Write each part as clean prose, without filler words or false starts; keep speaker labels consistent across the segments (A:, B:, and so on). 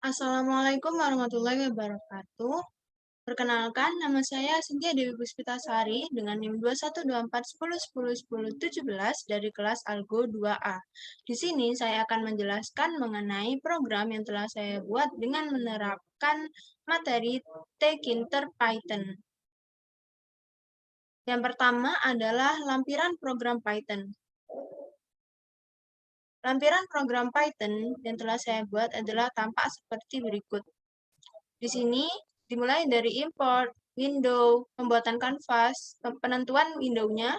A: Assalamualaikum warahmatullahi wabarakatuh. Perkenalkan, nama saya Cynthia Dewi Puspitasari dengan NIM 212410101017 dari kelas Algo 2A. Di sini saya akan menjelaskan mengenai program yang telah saya buat dengan menerapkan materi Tkinter Python. Yang pertama adalah lampiran program Python. Lampiran program Python yang telah saya buat adalah tampak seperti berikut. Di sini dimulai dari import, window, pembuatan kanvas, penentuan window-nya,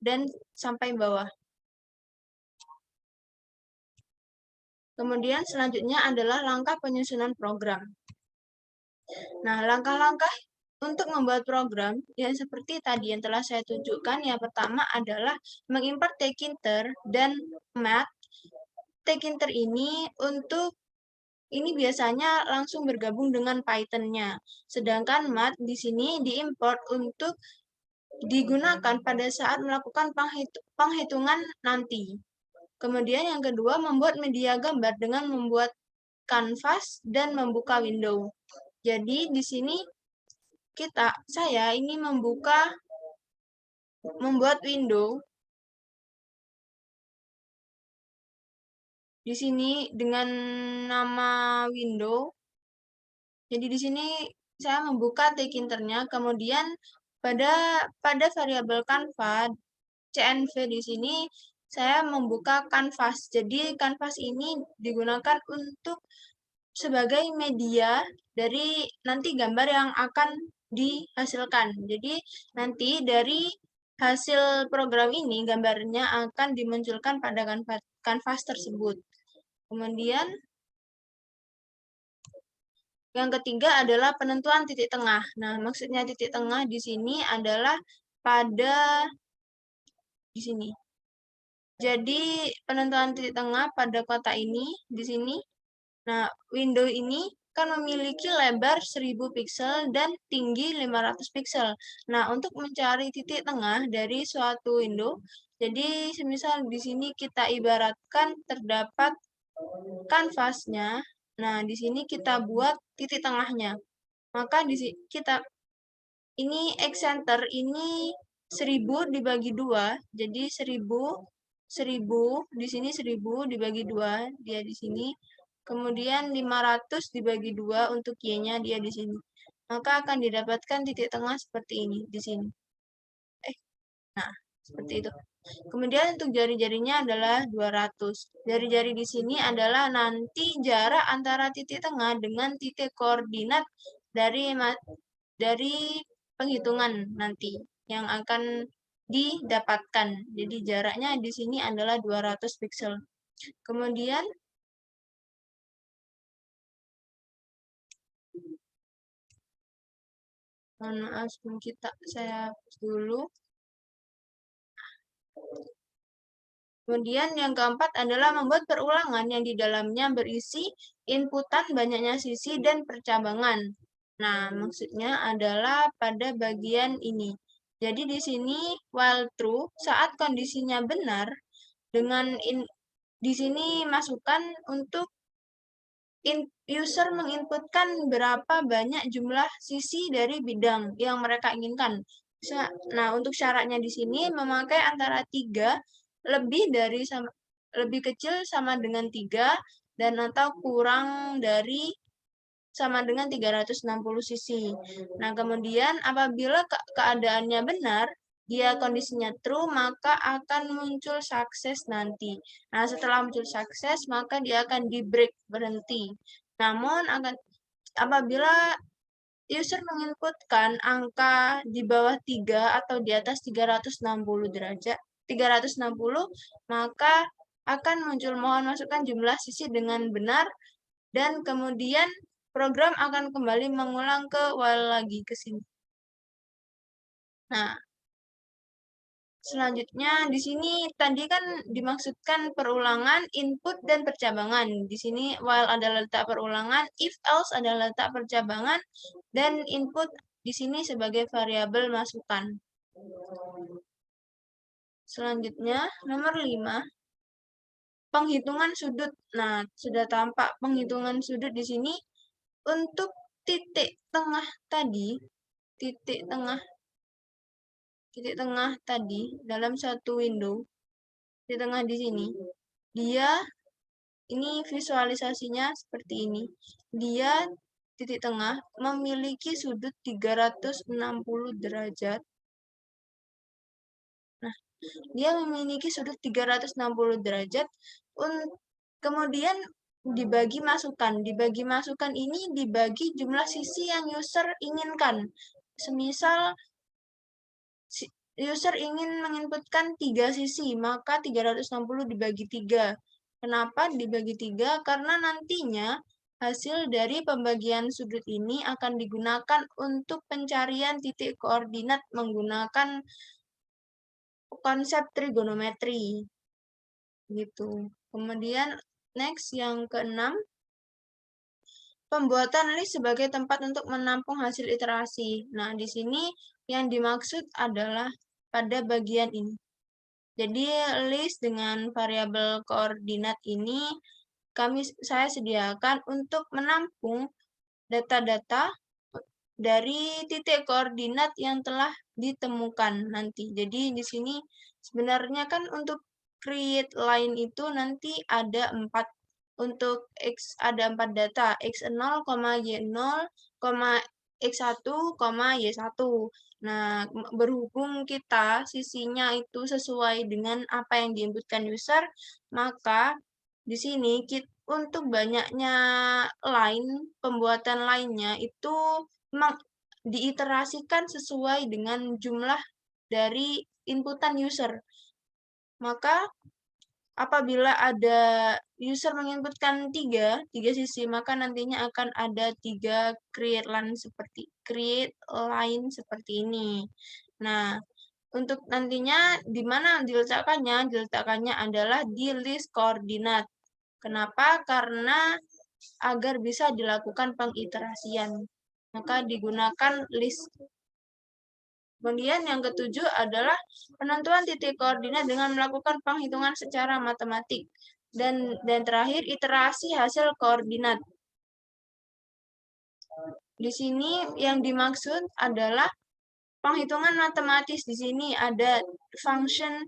A: dan sampai bawah. Kemudian selanjutnya adalah langkah penyusunan program. Nah, langkah-langkah untuk membuat program yang seperti tadi yang telah saya tunjukkan, yang pertama adalah mengimport Tkinter dan Math. Tkinter ini biasanya langsung bergabung dengan Python-nya. Sedangkan Math di sini diimport untuk digunakan pada saat melakukan penghitungan nanti. Kemudian yang kedua, membuat media gambar dengan membuat kanvas dan membuka window. Jadi di sini saya ini membuat window di sini dengan nama window. Jadi di sini saya membuka Tkinter-nya, kemudian pada variabel kanvas CNV di sini saya membuka kanvas. Jadi kanvas ini digunakan untuk sebagai media dari nanti gambar yang akan dihasilkan. Jadi nanti dari hasil program ini gambarnya akan dimunculkan pada kanvas tersebut. Kemudian yang ketiga adalah penentuan titik tengah. Nah, maksudnya titik tengah di sini adalah di sini. Jadi penentuan titik tengah pada kotak ini di sini. Nah, window ini kan memiliki lebar 1000 pixel dan tinggi 500 pixel. Nah, untuk mencari titik tengah dari suatu window, jadi semisal di sini kita ibaratkan terdapat kanvasnya. Nah, di sini kita buat titik tengahnya. Maka di sini ini X center ini 1000 dibagi 2, jadi 1000 di sini 1000 dibagi 2, dia di sini. Kemudian 500 dibagi 2 untuk Y-nya dia di sini. Maka akan didapatkan titik tengah seperti ini di sini. Nah, seperti itu. Kemudian untuk jari-jarinya adalah 200. Jari-jari di sini adalah nanti jarak antara titik tengah dengan titik koordinat dari penghitungan nanti yang akan didapatkan. Jadi jaraknya di sini adalah 200 pixel. Kemudian mohon maaf, saya hapus dulu. Kemudian yang keempat adalah membuat perulangan yang di dalamnya berisi inputan banyaknya sisi dan percabangan. Nah, maksudnya adalah pada bagian ini. Jadi di sini while true saat kondisinya benar di sini masukkan untuk user menginputkan berapa banyak jumlah sisi dari bidang yang mereka inginkan. Nah, untuk syaratnya di sini memakai antara 3 lebih kecil sama dengan 3 dan atau kurang dari sama dengan 360 sisi. Nah, kemudian apabila keadaannya benar, dia kondisinya true, maka akan muncul sukses nanti. Nah, setelah muncul sukses, maka dia akan di break, berhenti. Namun, apabila user menginputkan angka di bawah 3 atau di atas 360 derajat, 360, maka akan muncul mohon masukkan jumlah sisi dengan benar, dan kemudian program akan kembali mengulang ke while lagi ke sini. Nah, selanjutnya di sini tadi kan dimaksudkan perulangan, input, dan percabangan. Di sini while adalah letak perulangan, if else adalah letak percabangan, dan input di sini sebagai variabel masukan. Selanjutnya nomor 5. penghitungan sudut. Nah, sudah tampak penghitungan sudut di sini. Untuk titik tengah tadi, titik tengah tadi dalam satu window, titik tengah di sini, dia ini visualisasinya seperti ini. Dia titik tengah memiliki sudut 360 derajat. Nah, dia memiliki sudut 360 derajat. Kemudian dibagi masukan. Dibagi masukan ini dibagi jumlah sisi yang user inginkan. Semisal user ingin menginputkan 3 sisi, maka 360 dibagi 3. Kenapa dibagi 3? Karena nantinya hasil dari pembagian sudut ini akan digunakan untuk pencarian titik koordinat menggunakan konsep trigonometri. Gitu. Kemudian next yang keenam, pembuatan list sebagai tempat untuk menampung hasil iterasi. Nah, di sini yang dimaksud adalah pada bagian ini. Jadi list dengan variabel koordinat ini saya sediakan untuk menampung data-data dari titik koordinat yang telah ditemukan nanti. Jadi di sini sebenarnya kan untuk create line itu nanti ada 4. Untuk X ada 4 data, X0, Y0, X1, Y1. Nah, berhubung kita sisinya itu sesuai dengan apa yang diinputkan user, maka di sini untuk banyaknya line, pembuatan lainnya itu diiterasikan sesuai dengan jumlah dari inputan user. Maka apabila ada user menginputkan 3 sisi, maka nantinya akan ada 3 create line seperti ini. Nah, untuk nantinya di mana diletakkannya? Diletakkannya adalah di list koordinat. Kenapa? Karena agar bisa dilakukan pengiterasian, maka digunakan list. Kemudian yang ketujuh adalah penentuan titik koordinat dengan melakukan penghitungan secara matematik. Dan terakhir, iterasi hasil koordinat. Di sini yang dimaksud adalah penghitungan matematis. Di sini ada function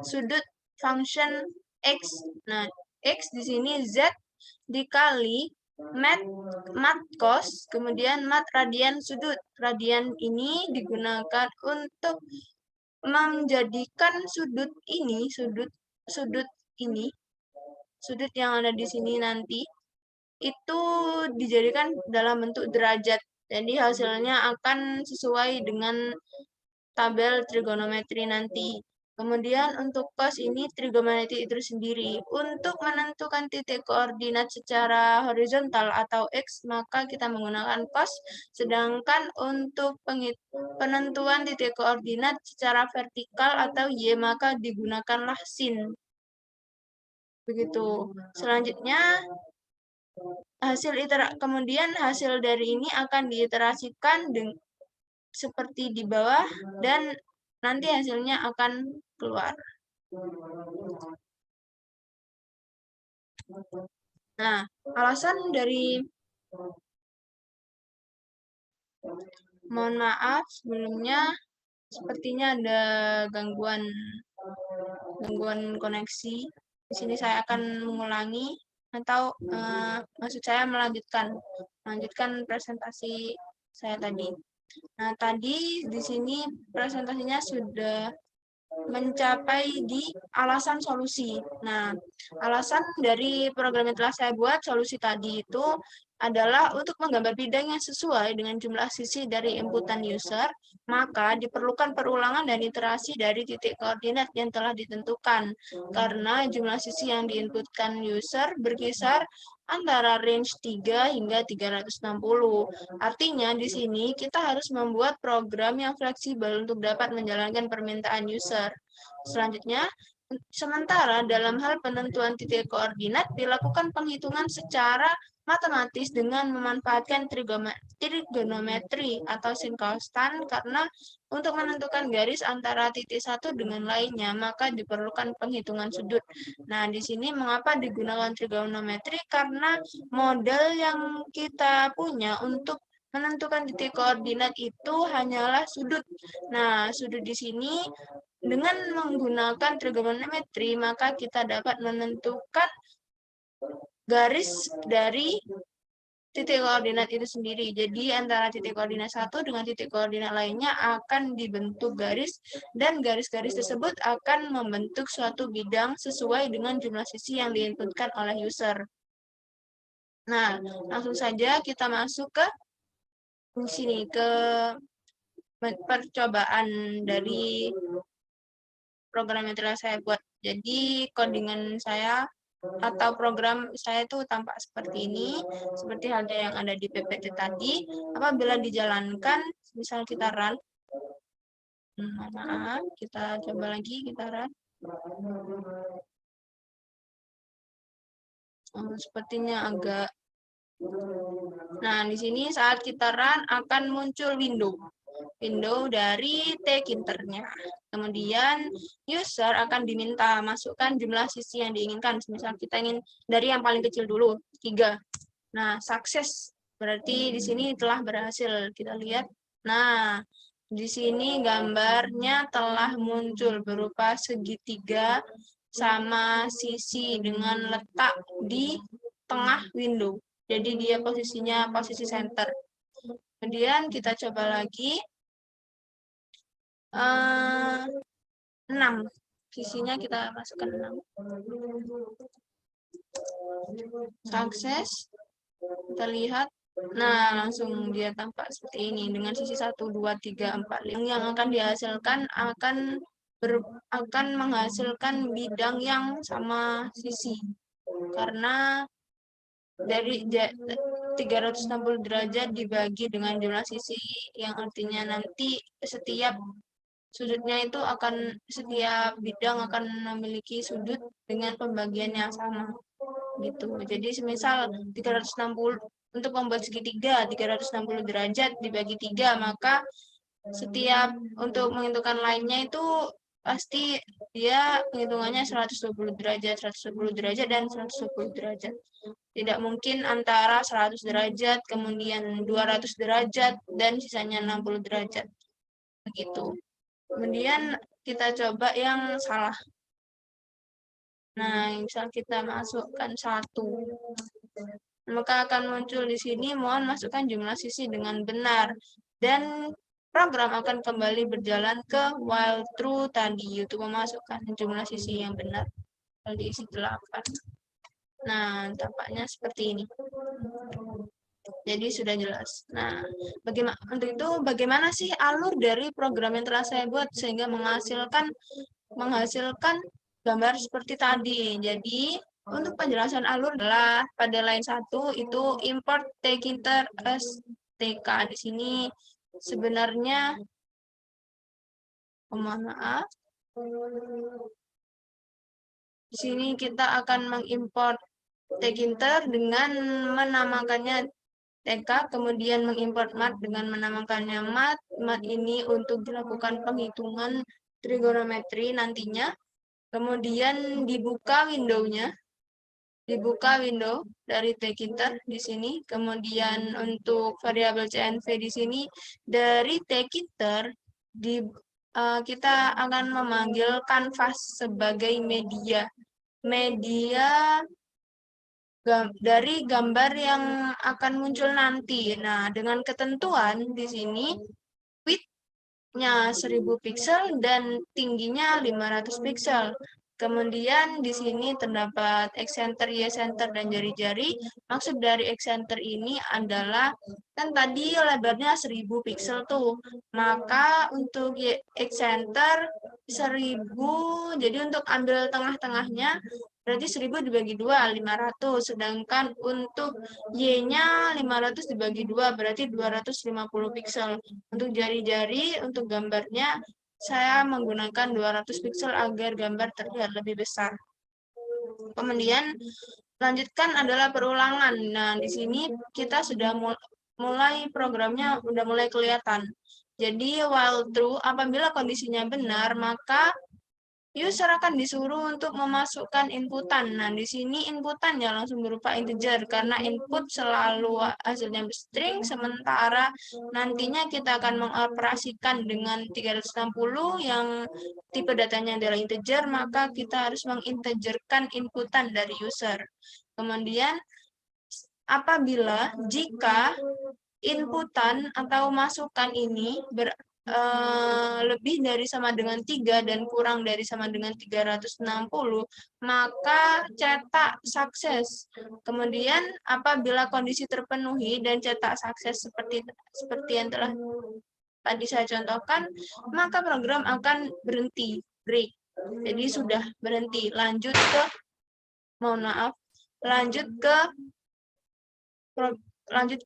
A: sudut, function X. Nah, X di sini Z dikali mat cos, kemudian mat radian sudut. Radian ini digunakan untuk menjadikan sudut yang ada di sini nanti, itu dijadikan dalam bentuk derajat. Jadi hasilnya akan sesuai dengan tabel trigonometri nanti. Kemudian untuk cos ini trigonometri itu sendiri. Untuk menentukan titik koordinat secara horizontal atau X, maka kita menggunakan cos. Sedangkan untuk penentuan titik koordinat secara vertikal atau Y, maka digunakanlah sin. Begitu. Selanjutnya, kemudian hasil dari ini akan diiterasikan seperti di bawah, dan nanti hasilnya akan keluar. Nah, alasan dari, mohon maaf sebelumnya, sepertinya ada gangguan koneksi. Di sini saya akan mengulangi atau maksud saya melanjutkan presentasi saya tadi. Nah, tadi di sini presentasinya sudah mencapai di alasan solusi. Nah, alasan dari program yang telah saya buat, solusi tadi itu adalah untuk menggambar bidang yang sesuai dengan jumlah sisi dari inputan user, maka diperlukan perulangan dan iterasi dari titik koordinat yang telah ditentukan, karena jumlah sisi yang diinputkan user berkisar antara range 3 hingga 360. Artinya di sini kita harus membuat program yang fleksibel untuk dapat menjalankan permintaan user. Selanjutnya, Sementara dalam hal penentuan titik koordinat dilakukan penghitungan secara matematis dengan memanfaatkan trigonometri atau sin konstan karena untuk menentukan garis antara titik satu dengan lainnya maka diperlukan penghitungan sudut. Nah, di sini mengapa digunakan trigonometri? Karena model yang kita punya untuk menentukan titik koordinat itu hanyalah sudut. Nah, sudut di sini dengan menggunakan trigonometri, maka kita dapat menentukan garis dari titik koordinat itu sendiri. Jadi antara titik koordinat satu dengan titik koordinat lainnya akan dibentuk garis dan garis-garis tersebut akan membentuk suatu bidang sesuai dengan jumlah sisi yang diinputkan oleh user. Nah, langsung saja kita masuk ke sini ke percobaan dari program yang telah saya buat. Jadi codingan saya atau program saya itu tampak seperti ini, seperti halnya yang ada di PPT tadi. Apabila dijalankan, misal kita run, maaf, kita coba lagi, kita run. Sepertinya agak. Nah, di sini saat kita run akan muncul window dari Tkinter-nya. Kemudian user akan diminta masukkan jumlah sisi yang diinginkan. Misal kita ingin dari yang paling kecil dulu, 3. Nah, sukses. Berarti di sini telah berhasil. Kita lihat. Nah, di sini gambarnya telah muncul berupa segitiga sama sisi dengan letak di tengah window. Jadi dia posisinya posisi center. Kemudian kita coba lagi. 6. Sisinya kita masukkan 6. Sukses. Kita lihat. Nah, langsung dia tampak seperti ini dengan sisi 1, 2, 3, 4. Yang akan dihasilkan akan menghasilkan bidang yang sama sisi. Karena dari 360 derajat dibagi dengan jumlah sisi yang artinya nanti setiap sudutnya itu setiap bidang akan memiliki sudut dengan pembagian yang sama gitu. Jadi semisal 360 untuk membuat segitiga 360 derajat dibagi 3, maka setiap untuk menentukan lainnya itu pasti dia penghitungannya 120 derajat, 120 derajat, dan 120 derajat. Tidak mungkin antara 100 derajat, kemudian 200 derajat, dan sisanya 60 derajat. Begitu. Kemudian kita coba yang salah. Nah, misal kita masukkan 1. Maka akan muncul di sini, mohon masukkan jumlah sisi dengan benar. Dan program akan kembali berjalan ke while true tadi, untuk memasukkan jumlah sisi yang benar. Diisi 8. Nah, tampaknya seperti ini. Jadi sudah jelas. Nah, untuk itu bagaimana sih alur dari program yang telah saya buat sehingga menghasilkan gambar seperti tadi. Jadi untuk penjelasan alur adalah pada line 1 itu import Tkinter STK. Di sini sebenarnya mohon maaf. Di sini kita akan mengimport Tkinter dengan menamakannya TK, kemudian mengimport mat dengan menamakannya mat. Mat ini untuk dilakukan penghitungan trigonometri nantinya. Kemudian dibuka window-nya. Dibuka window dari Tkinter di sini. Kemudian untuk variabel CNV di sini dari Tkinter kita akan memanggil kanvas sebagai media. Media dari gambar yang akan muncul nanti. Nah, dengan ketentuan di sini width-nya 1000 pixel dan tingginya 500 pixel. Kemudian di sini terdapat X-center, Y-center, dan jari-jari. Maksud dari X-center ini adalah kan tadi lebarnya 1000 pixel tuh. Maka untuk X-center 1000, jadi untuk ambil tengah-tengahnya berarti 1000 dibagi 2, 500. Sedangkan untuk Y-nya 500 dibagi 2, berarti 250 pixel. Untuk jari-jari, untuk gambarnya saya menggunakan 200 pixel agar gambar terlihat lebih besar. Kemudian lanjutkan adalah perulangan. Nah, di sini kita sudah mulai programnya udah mulai kelihatan. Jadi while true, apabila kondisinya benar, maka user akan disuruh untuk memasukkan inputan. Nah, di sini inputannya langsung berupa integer karena input selalu hasilnya string, sementara nantinya kita akan mengoperasikan dengan 360 yang tipe datanya adalah integer, maka kita harus mengintegerkan inputan dari user. Kemudian apabila jika inputan atau masukan ini lebih dari sama dengan 3 dan kurang dari sama dengan 360, maka cetak sukses. Kemudian apabila kondisi terpenuhi dan cetak sukses seperti yang telah tadi saya contohkan, maka program akan berhenti, break. Jadi sudah berhenti, lanjut ke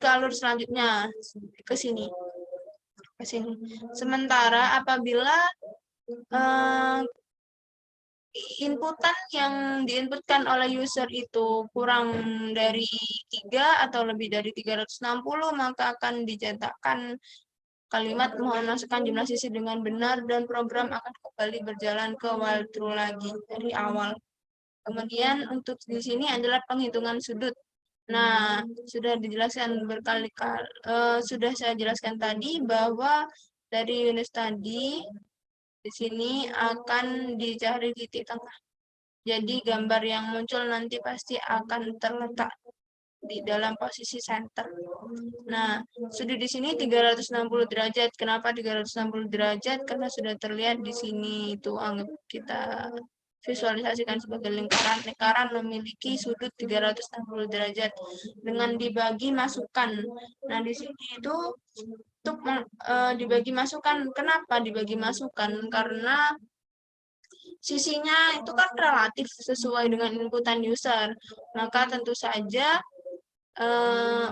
A: alur selanjutnya ke sini. Sementara apabila inputan yang diinputkan oleh user itu kurang dari 3 atau lebih dari 360, maka akan dicetakkan kalimat mohon masukkan jumlah sisi dengan benar dan program akan kembali berjalan ke while true lagi dari awal. Kemudian untuk di sini adalah penghitungan sudut. Nah, sudah dijelaskan berkali-kali, sudah saya jelaskan tadi bahwa dari unit tadi di sini akan dicari titik tengah. Jadi gambar yang muncul nanti pasti akan terletak di dalam posisi center. Nah, sudut di sini 360 derajat. Kenapa 360 derajat? Karena sudah terlihat di sini itu anggap kita visualisasikan sebagai lingkaran. Lingkaran memiliki sudut 360 derajat dengan dibagi masukan. Nah, di sini itu untuk dibagi masukan. Kenapa dibagi masukan? Karena sisinya itu kan relatif sesuai dengan inputan user. Maka tentu saja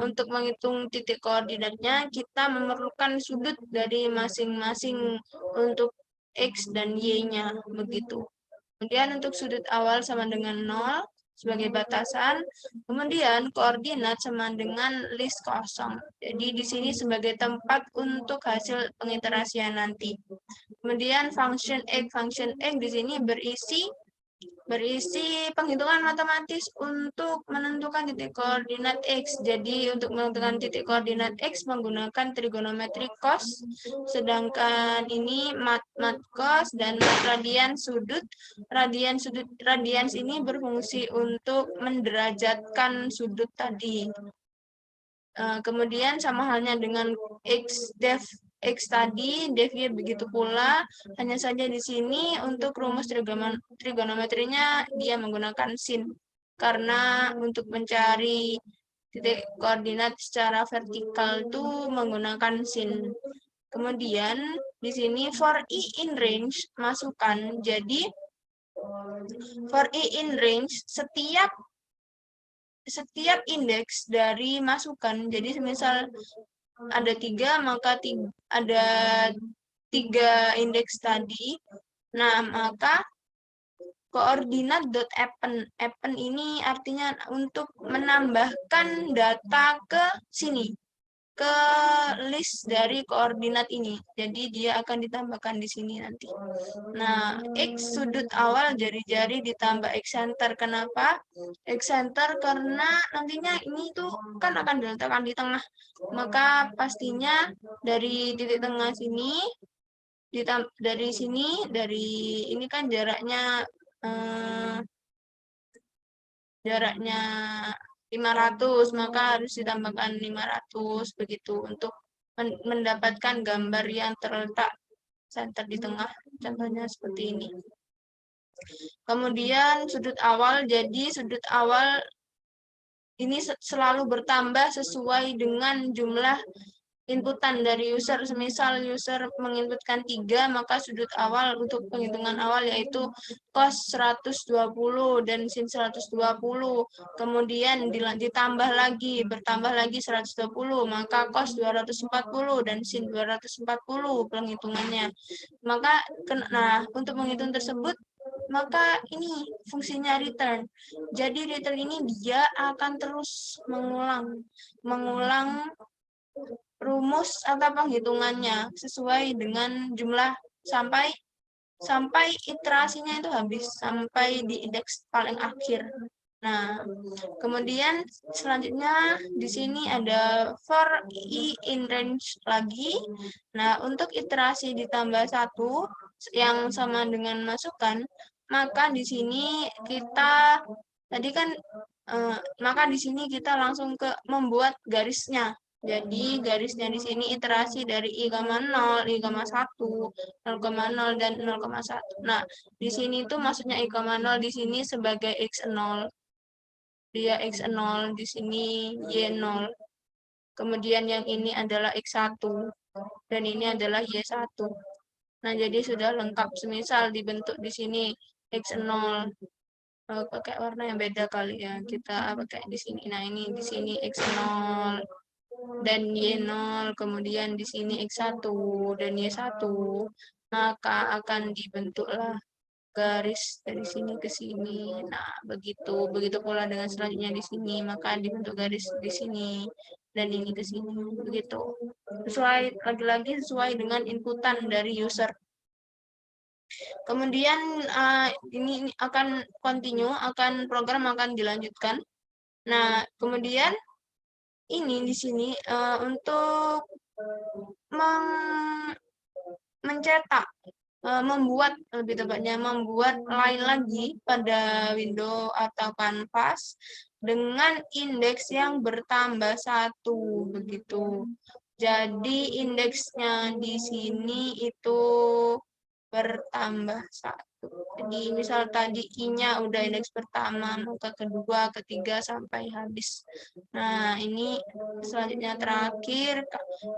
A: untuk menghitung titik koordinatnya, kita memerlukan sudut dari masing-masing untuk X dan Y-nya, begitu. Kemudian untuk sudut awal sama dengan 0 sebagai batasan, kemudian koordinat sama dengan list kosong. Jadi di sini sebagai tempat untuk hasil pengiterasian nanti. Kemudian function X di sini berisi penghitungan matematis untuk menentukan titik koordinat X. Jadi untuk menentukan titik koordinat X menggunakan trigonometri cos, sedangkan ini mat cos dan radian sudut. Radians ini berfungsi untuk menderajatkan sudut tadi. Kemudian sama halnya dengan X tadi, devnya begitu pula, hanya saja di sini untuk rumus trigonometrinya dia menggunakan sin. Karena untuk mencari titik koordinat secara vertikal itu menggunakan sin. Kemudian di sini for i in range masukkan. Jadi for i in range setiap indeks dari masukan. Jadi misal ada 3, maka ada 3 indeks tadi. Nah, maka koordinat append ini artinya untuk menambahkan data ke sini, ke list dari koordinat ini. Jadi dia akan ditambahkan di sini nanti. Nah, X sudut awal jari-jari ditambah X center. Kenapa? X center karena nantinya ini tuh kan akan diletakkan di tengah. Maka pastinya dari titik tengah sini, dari sini, dari ini kan jaraknya 500, maka harus ditambahkan 500 begitu untuk mendapatkan gambar yang terletak center di tengah, contohnya seperti ini. Kemudian sudut awal, jadi sudut awal ini selalu bertambah sesuai dengan jumlah inputan dari user. Semisal user menginputkan 3, maka sudut awal untuk penghitungan awal yaitu cos 120 dan sin 120. Kemudian bertambah lagi 120, maka cos 240 dan sin 240 penghitungannya. Maka untuk menghitung tersebut, maka ini fungsinya return. Jadi return ini dia akan terus mengulang rumus atau penghitungannya sesuai dengan jumlah sampai iterasinya itu habis, sampai di indeks paling akhir. Nah, kemudian selanjutnya di sini ada for i in range lagi. Nah, untuk iterasi ditambah 1 yang sama dengan masukan, maka di sini kita tadi kan maka di sini kita langsung ke membuat garisnya. Jadi garisnya di sini iterasi dari i,0, i,1, 0,0 dan 0,1. Nah, di sini itu maksudnya i,0 di sini sebagai x0. Dia x0 di sini y0. Kemudian yang ini adalah x1 dan ini adalah y1. Nah, jadi sudah lengkap. Semisal dibentuk di sini x0 pakai warna yang beda kali ya. Kita pakai di sini. Nah, ini di sini x0 dan y0, kemudian di sini x1 dan y1, maka akan dibentuklah garis dari sini ke sini. Nah, begitu pula dengan selanjutnya di sini, maka dibentuk garis di sini dan ini ke sini. Begitu. Lagi-lagi sesuai dengan inputan dari user. Kemudian ini akan continue, program akan dilanjutkan. Nah, kemudian ini di sini untuk mencetak, lebih tepatnya membuat line lagi pada window atau kanvas dengan indeks yang bertambah 1 begitu. Jadi indeksnya di sini itu bertambah 1. Jadi misal tadi I-nya udah indeks pertama, maka kedua, ketiga sampai habis. Nah, ini selanjutnya terakhir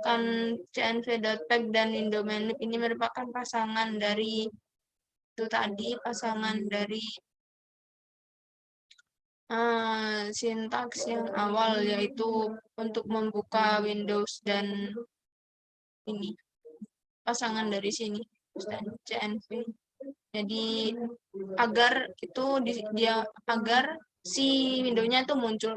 A: kan cnv.pack dan window-manip ini merupakan pasangan dari sintaks yang awal, yaitu untuk membuka Windows dan ini pasangan dari sini dan cnv. Jadi agar si window-nya itu muncul.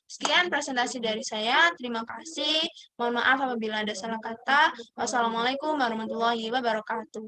A: Sekian presentasi dari saya. Terima kasih. Mohon maaf apabila ada salah kata. Wassalamualaikum warahmatullahi wabarakatuh.